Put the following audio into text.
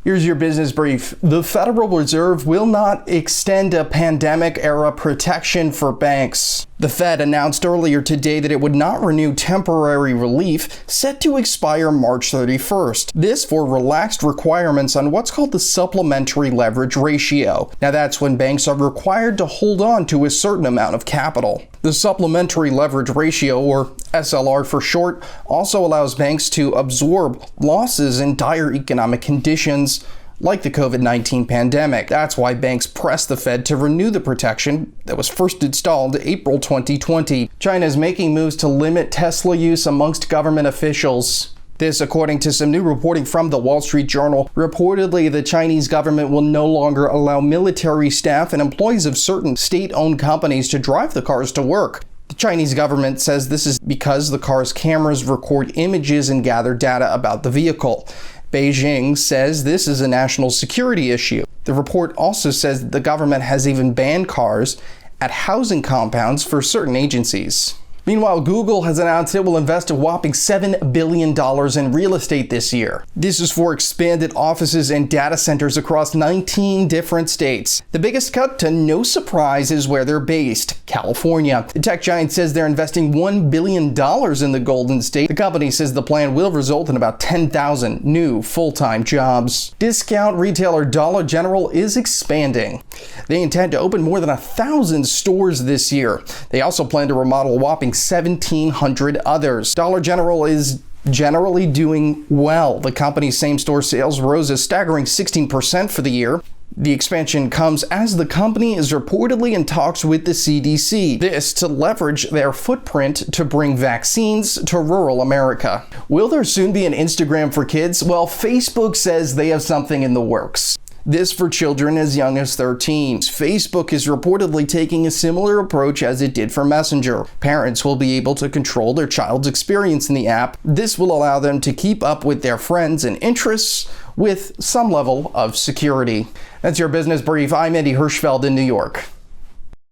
Here's your business brief. The Federal Reserve will not extend a pandemic-era protection for banks. The Fed announced earlier today that it would not renew temporary relief set to expire March 31st. This for relaxed requirements on what's called the supplementary leverage ratio. Now that's when banks are required to hold on to a certain amount of capital. The supplementary leverage ratio, or SLR for short, also allows banks to absorb losses in dire economic conditions like the COVID-19 pandemic. That's why banks pressed the Fed to renew the protection that was first installed April 2020. China is making moves to limit Tesla use amongst government officials. This, according to some new reporting from the Wall Street Journal. Reportedly, the Chinese government will no longer allow military staff and employees of certain state-owned companies to drive the cars to work. The Chinese government says this is because the car's cameras record images and gather data about the vehicle. Beijing says this is a national security issue. The report also says that the government has even banned cars at housing compounds for certain agencies. Meanwhile, Google has announced it will invest a whopping $7 billion in real estate this year. This is for expanded offices and data centers across 19 different states. The biggest cut, to no surprise, is where they're based, California. The tech giant says they're investing $1 billion in the Golden State. The company says the plan will result in about 10,000 new full-time jobs. Discount retailer Dollar General is expanding. They intend to open more than 1,000 stores this year. They also plan to remodel a whopping 1,700 others. Dollar General is generally doing well. The company's same-store sales rose a staggering 16% for the year. The expansion comes as the company is reportedly in talks with the CDC. This to leverage their footprint to bring vaccines to rural America. Will there soon be an Instagram for kids? Well, Facebook says they have something in the works. This for children as young as 13. Facebook is reportedly taking a similar approach as it did for Messenger. Parents will be able to control their child's experience in the app. This will allow them to keep up with their friends and interests with some level of security. That's your business brief. I'm Hirschfeld in New York.